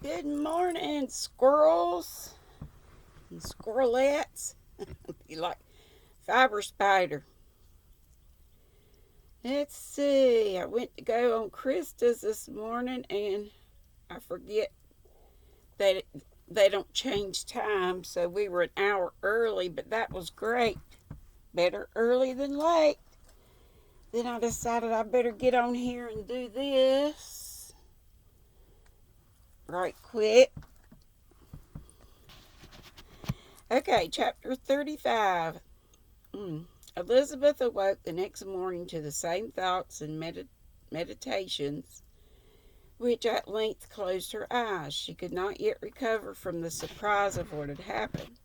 Good morning, squirrels and squirrelettes. You like fiber spider. Let's see. I went to go on Krista's this morning and I forget that they don't change time, so we were an hour early, but that was great. Better early than late. Then I decided I better get on here and do this right quick. Okay, chapter 35. Elizabeth awoke the next morning to the same thoughts and meditations which at length closed her eyes. She could not yet recover from the surprise of what had happened.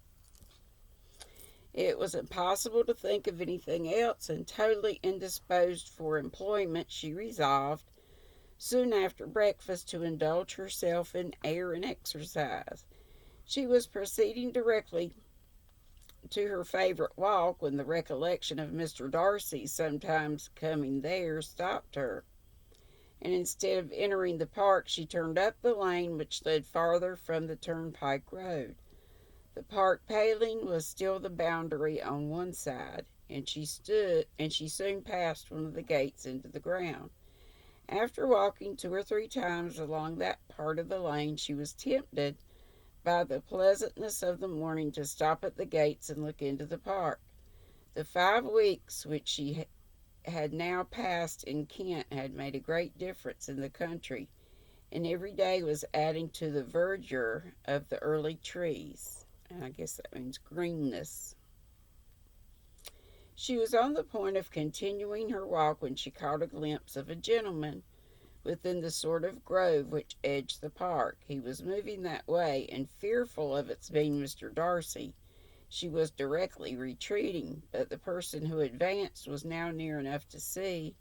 It was impossible to think of anything else, and totally indisposed for employment, she resolved, soon after breakfast, to indulge herself in air and exercise. She was proceeding directly to her favorite walk when the recollection of Mr. Darcy sometimes coming there stopped her, and instead of entering the park she turned up the lane which led farther from the turnpike road. The park paling was still the boundary on one side, and she soon passed one of the gates into the ground. After walking 2 or 3 times along that part of the lane, she was tempted by the pleasantness of the morning to stop at the gates and look into the park. The 5 weeks which she had now passed in Kent had made a great difference in the country, and every day was adding to the verdure of the early trees. And I guess that means greenness. She was on the point of continuing her walk when she caught a glimpse of a gentleman within the sort of grove which edged the park. He was moving that way, and fearful of its being Mr. Darcy, she was directly retreating, but the person who advanced was now near enough to see,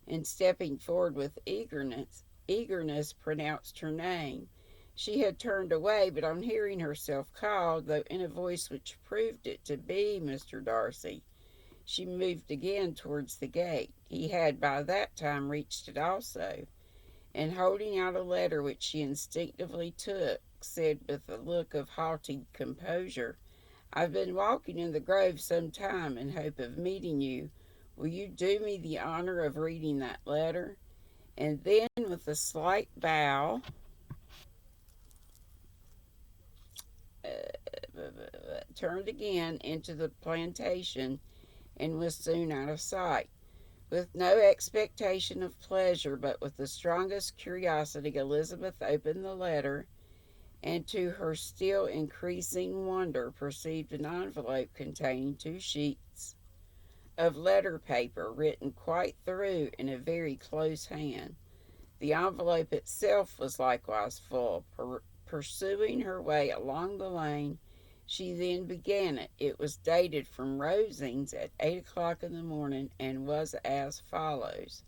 and stepping forward with eagerness pronounced her name. She had turned away, but on hearing herself called, though in a voice which proved it to be Mr. Darcy, she moved again towards the gate. He had by that time reached it also, and holding out a letter which she instinctively took, said with a look of haughty composure, "I've been walking in the grove some time in hope of meeting you. Will you do me the honor of reading that letter?" And then, with a slight bow, turned again into the plantation and was soon out of sight. With no expectation of pleasure, but with the strongest curiosity, Elizabeth opened the letter, and to her still increasing wonder perceived an envelope containing 2 sheets of letter paper written quite through in a very close hand. The envelope itself was likewise full. Pursuing her way along the lane, she then began it. It was dated from Rosings at 8 o'clock in the morning, and was as follows: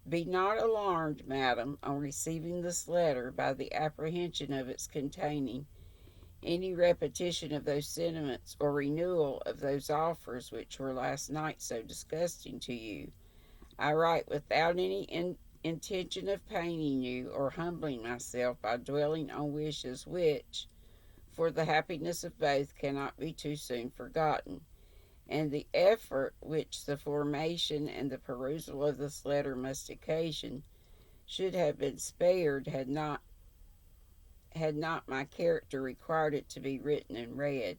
"Be not alarmed, madam, on receiving this letter, by the apprehension of its containing any repetition of those sentiments or renewal of those offers which were last night so disgusting to you. I write without any intention of paining you, or humbling myself by dwelling on wishes which, for the happiness of both, cannot be too soon forgotten, and the effort which the formation and the perusal of this letter must occasion should have been spared had not my character required it to be written and read.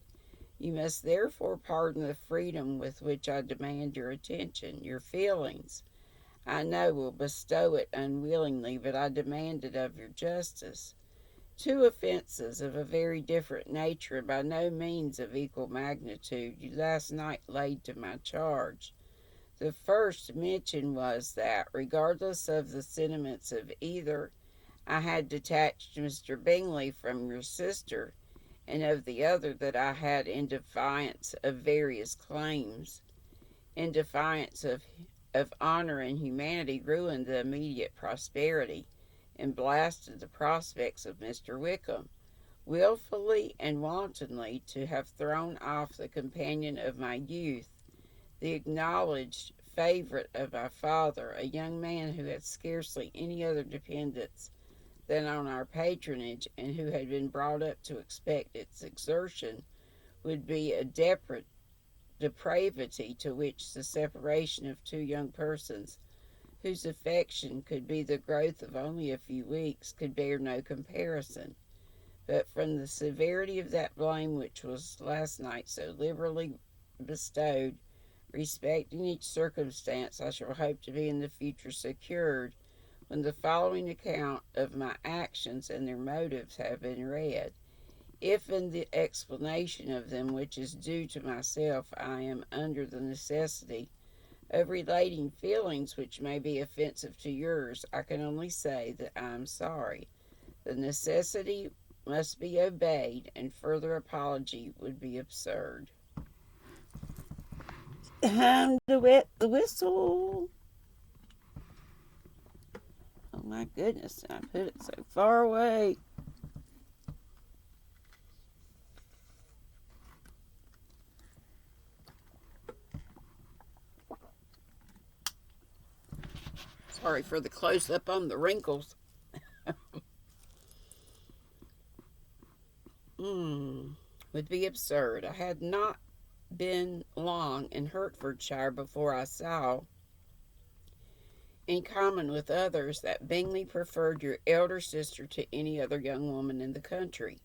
You must therefore pardon the freedom with which I demand your attention. Your feelings, I know, will bestow it unwillingly, but I demand it of your justice. 2 offences of a very different nature, and by no means of equal magnitude, you last night laid to my charge. The first mentioned was that, regardless of the sentiments of either, I had detached Mr. Bingley from your sister, and of the other, that I had, in defiance of various claims, in defiance of honour and humanity, ruined the immediate prosperity, and blasted the prospects of Mr. Wickham, wilfully and wantonly to have thrown off the companion of my youth, the acknowledged favourite of my father, a young man who had scarcely any other dependence than on our patronage, and who had been brought up to expect its exertion, would be a depravity to which the separation of two young persons, whose affection could be the growth of only a few weeks, could bear no comparison. But from the severity of that blame which was last night so liberally bestowed respecting each circumstance, I shall hope to be in the future secured when the following account of my actions and their motives have been read. If in the explanation of them, which is due to myself, I am under the necessity of relating feelings which may be offensive to yours, I can only say that I am sorry. The necessity must be obeyed, and further apology would be absurd. Time to wet the whistle. Oh my goodness, I put it so far away. Sorry for the close up on the wrinkles. Would be absurd. I had not been long in Hertfordshire before I saw, in common with others, that Bingley preferred your elder sister to any other young woman in the country.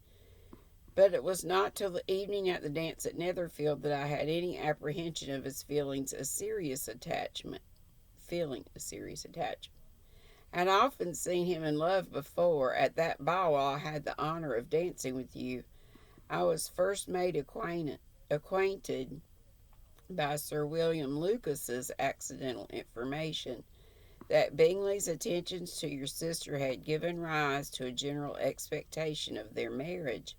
But it was not till the evening at the dance at Netherfield that I had any apprehension of his feeling a serious attachment. I had often seen him in love before. At that ball I had the honour of dancing with you, I was first made acquainted by Sir William Lucas's accidental information that Bingley's attentions to your sister had given rise to a general expectation of their marriage.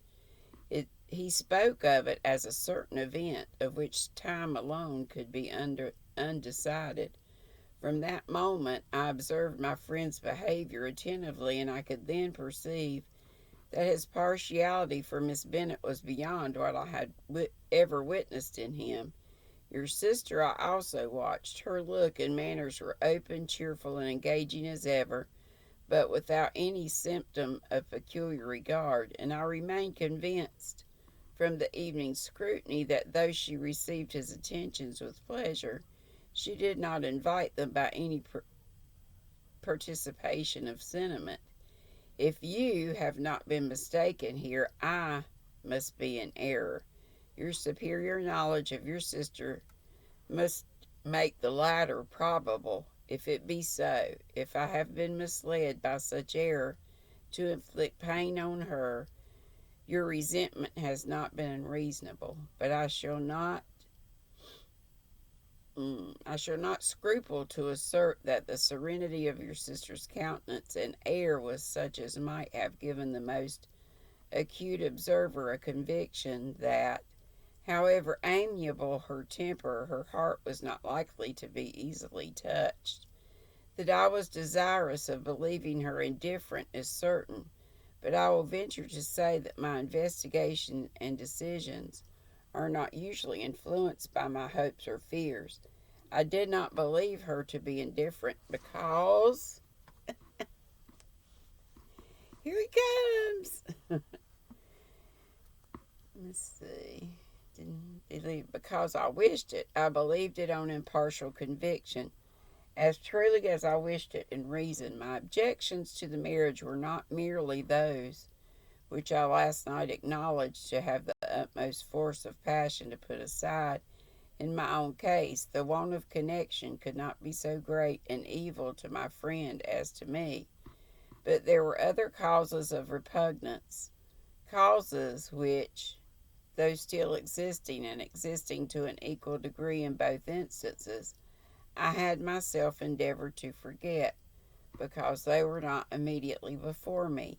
He spoke of it as a certain event, of which time alone could be undecided. From that moment I observed my friend's behaviour attentively, and I could then perceive that his partiality for Miss Bennet was beyond what I had ever witnessed in him. Your sister I also watched. Her look and manners were open, cheerful, and engaging as ever, but without any symptom of peculiar regard, and I remained convinced from the evening's scrutiny that though she received his attentions with pleasure, she did not invite them by any participation of sentiment. If you have not been mistaken here, I must be in error. Your superior knowledge of your sister must make the latter probable. If it be so, if I have been misled by such error to inflict pain on her, your resentment has not been unreasonable. But I shall not scruple to assert that the serenity of your sister's countenance and air was such as might have given the most acute observer a conviction that, however amiable her temper, her heart was not likely to be easily touched. That I was desirous of believing her indifferent is certain, but I will venture to say that my investigation and decisions are not usually influenced by my hopes or fears. I did not believe her to be indifferent because... Here he comes! Let's see. Didn't believe because I wished it. I believed it on impartial conviction, as truly as I wished it in reason. My objections to the marriage were not merely those which I last night acknowledged to have the utmost force of passion to put aside. In my own case, the want of connection could not be so great an evil to my friend as to me. But there were other causes of repugnance, causes which, though still existing, and existing to an equal degree in both instances, I had myself endeavoured to forget, because they were not immediately before me.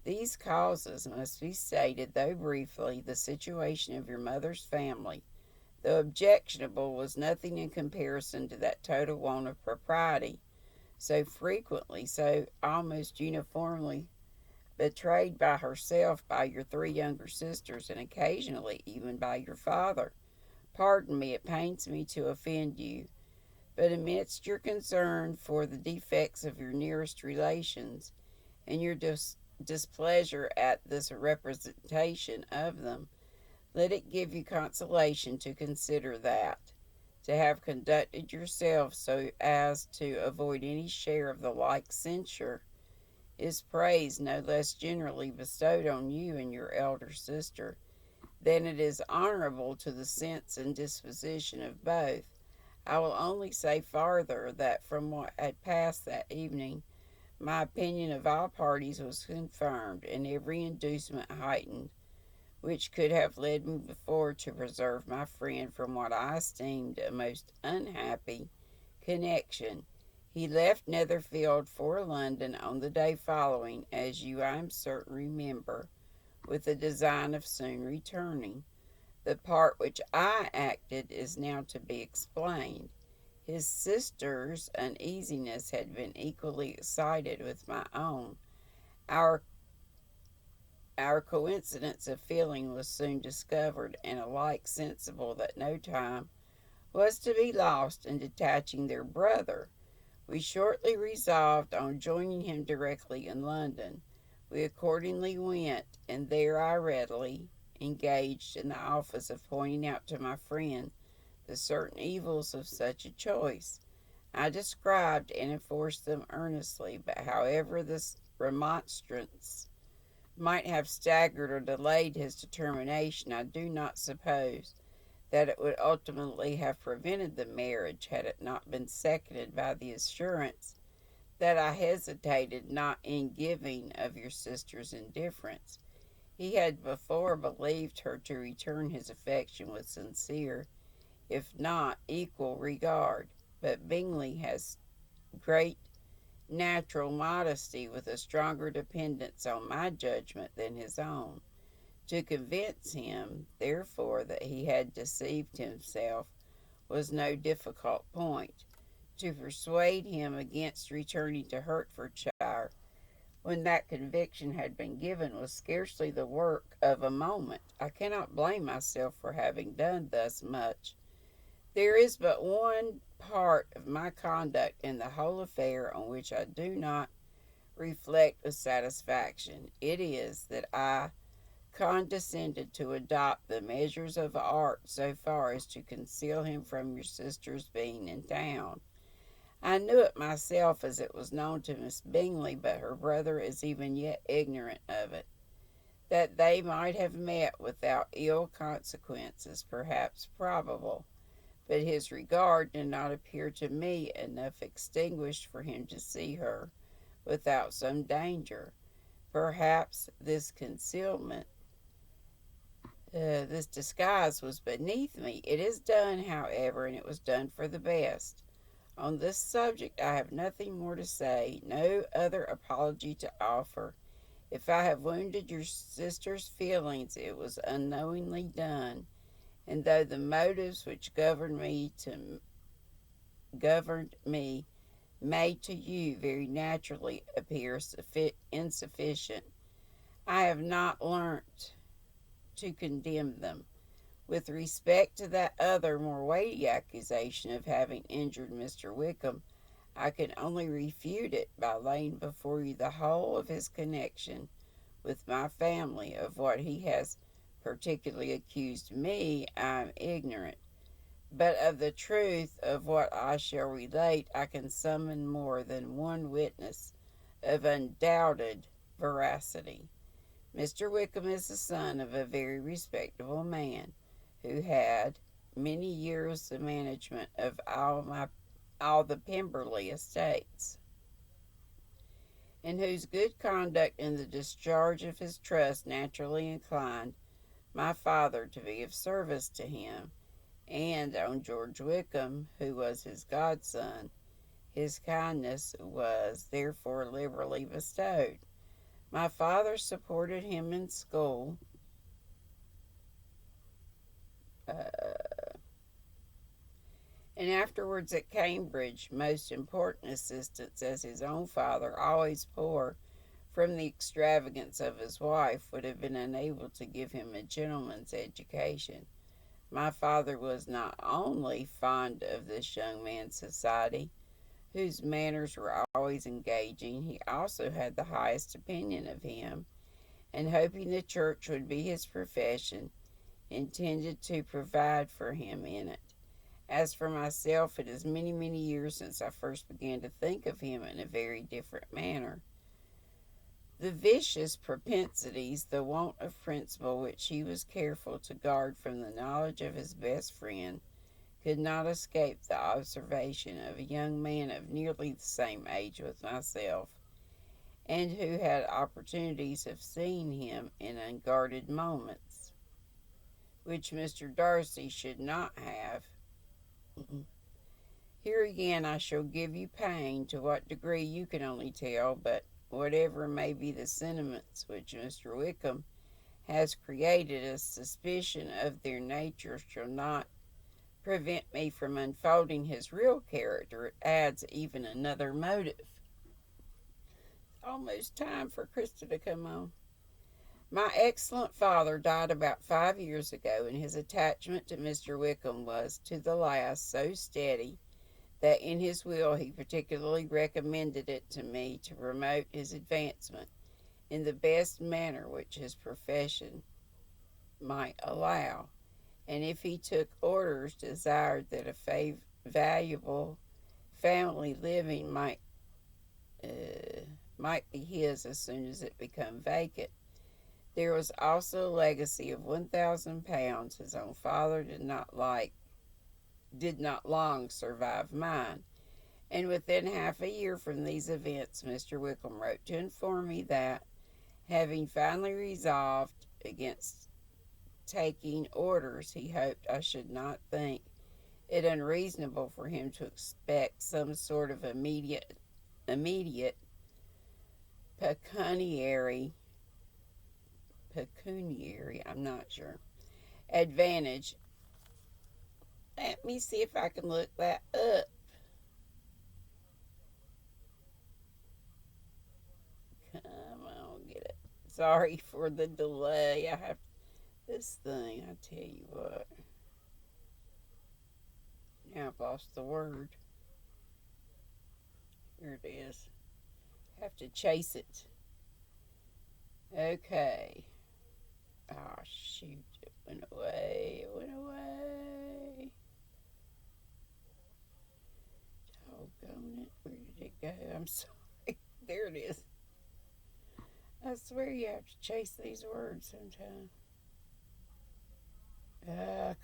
These causes must be stated, though briefly. The situation of your mother's family, though objectionable, was nothing in comparison to that total want of propriety, so frequently, so almost uniformly betrayed by herself, by your three younger sisters, and occasionally even by your father. Pardon me, it pains me to offend you, but amidst your concern for the defects of your nearest relations, and your displeasure at this representation of them, let it give you consolation to consider that, to have conducted yourself so as to avoid any share of the like censure, is praise no less generally bestowed on you and your elder sister than it is honorable to the sense and disposition of both. I will only say farther that from what had passed that evening, my opinion of all parties was confirmed, and every inducement heightened which could have led me before to preserve my friend from what I esteemed a most unhappy connection. He left Netherfield for London on the day following, as you, I am certain, remember, with the design of soon returning. The part which I acted is now to be explained. His sister's uneasiness had been equally excited with my own. Our Our coincidence of feeling was soon discovered, and alike sensible that no time was to be lost in detaching their brother, we shortly resolved on joining him directly in London. We accordingly went, and there I readily engaged in the office of pointing out to my friend the certain evils of such a choice. I described and enforced them earnestly, but however this remonstrance might have staggered or delayed his determination, I do not suppose that it would ultimately have prevented the marriage had it not been seconded by the assurance that I hesitated not in giving of your sister's indifference. He had before believed her to return his affection with sincere, if not equal, regard, but Bingley has great natural modesty with a stronger dependence on my judgment than his own. To convince him, therefore, that he had deceived himself was no difficult point. To persuade him against returning to Hertfordshire, when that conviction had been given, was scarcely the work of a moment. I cannot blame myself for having done thus much. There is but one part of my conduct in the whole affair on which I do not reflect with satisfaction. It is that I condescended to adopt the measures of art so far as to conceal him from your sister's being in town. I knew it myself, as it was known to Miss Bingley, but her brother is even yet ignorant of it. That they might have met without ill consequences, perhaps probable, but his regard did not appear to me enough extinguished for him to see her without some danger. Perhaps this concealment, this disguise was beneath me. It is done, however, and it was done for the best. On this subject I have nothing more to say, no other apology to offer. If I have wounded your sister's feelings, it was unknowingly done, and though the motives which governed me may to you very naturally appear insufficient, I have not learnt to condemn them. With respect to that other more weighty accusation of having injured Mr. Wickham, I can only refute it by laying before you the whole of his connection with my family. Of what he has particularly accused me, I am ignorant, but of the truth of what I shall relate, I can summon more than one witness of undoubted veracity. Mr. Wickham is the son of a very respectable man, who had many years the management of all the Pemberley estates, and whose good conduct in the discharge of his trust naturally inclined my father to be of service to him, and on George Wickham, who was his godson, his kindness was therefore liberally bestowed. My father supported him in school, and afterwards at Cambridge, most important assistance, as his own father, always poor from the extravagance of his wife, would have been unable to give him a gentleman's education. My father was not only fond of this young man's society, whose manners were always engaging. He also had the highest opinion of him, and hoping the church would be his profession, intended to provide for him in it. As for myself, it is many, many years since I first began to think of him in a very different manner. The vicious propensities, the want of principle which he was careful to guard from the knowledge of his best friend, could not escape the observation of a young man of nearly the same age with myself, and who had opportunities of seeing him in unguarded moments, which Mr. Darcy should not have. Here again I shall give you pain, to what degree you can only tell, but whatever may be the sentiments which Mr. Wickham has created, a suspicion of their nature shall not prevent me from unfolding his real character. It adds even another motive. Almost time for Krista to come on. My excellent father died about 5 years ago, and his attachment to Mr. Wickham was to the last so steady that in his will he particularly recommended it to me to promote his advancement in the best manner which his profession might allow, and if he took orders, desired that a valuable family living might be his as soon as it became vacant. There was also a legacy of £1,000. His own father did not long survive mine, and within half a year from these events, Mr. Wickham wrote to inform me that, having finally resolved against taking orders, he hoped I should not think it unreasonable for him to expect some sort of immediate pecuniary, I'm not sure, advantage. Let me see if I can look that up. Come on, get it. Sorry for the delay. I have this thing, I tell you what. Now I've lost the word. Here it is. I have to chase it. Okay. Oh, shoot. It went away. Doggone it. Where did it go? I'm sorry. There it is. I swear you have to chase these words sometimes.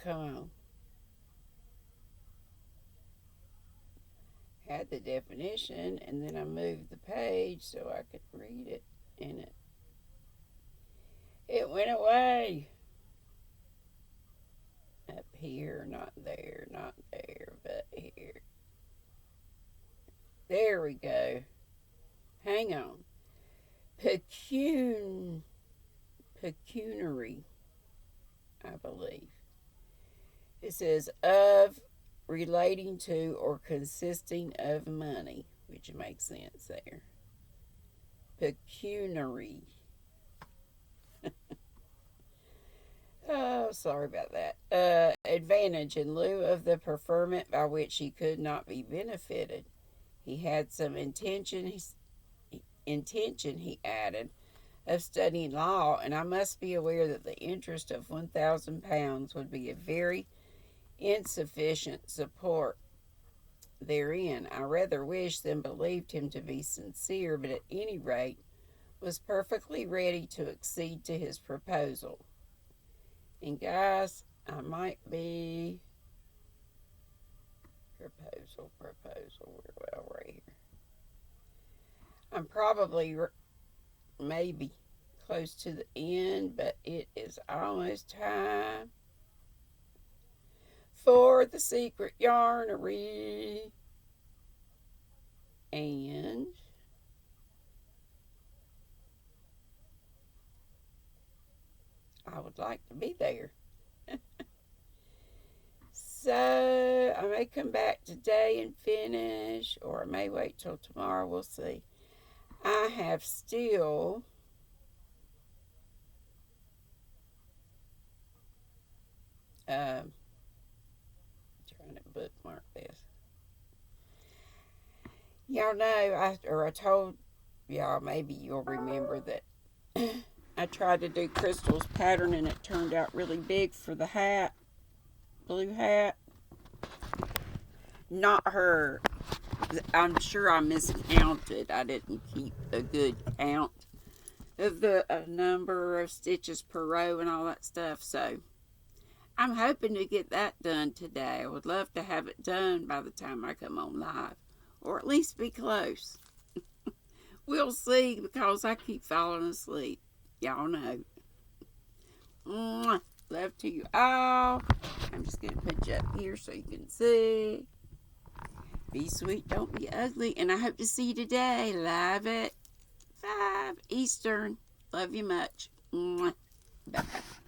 Come on. Had the definition, and then I moved the page so I could read it, and it went away. Up here, not there, but here. There we go. Hang on. Pecuniary, I believe. It says of, relating to, or consisting of money, which makes sense there. Pecuniary. Oh, sorry about that. Advantage in lieu of the preferment by which he could not be benefited. He had some intention, he added, of studying law, and I must be aware that the interest of £1,000 would be a very insufficient support therein. I rather wished than believed him to be sincere, but at any rate was perfectly ready to accede to his proposal. And guys, I might be proposal, right here. I'm probably maybe close to the end, but it is almost time for the secret yarnery. And I would like to be there. So I may come back today and finish, or I may wait till tomorrow. We'll see. I have still trying to bookmark this. Y'all know, I told y'all, maybe you'll remember that I tried to do Crystal's pattern and it turned out really big for the hat, blue hat. Not her. I'm sure I miscounted. I didn't keep a good count of the number of stitches per row and all that stuff. So I'm hoping to get that done today. I would love to have it done by the time I come on live, or at least be close. We'll see, because I keep falling asleep. Y'all know. Mwah. Love to you all. I'm just going to put you up here so you can see. Be sweet, don't be ugly. And I hope to see you today live at 5 Eastern. Love you much. Mwah. Bye-bye.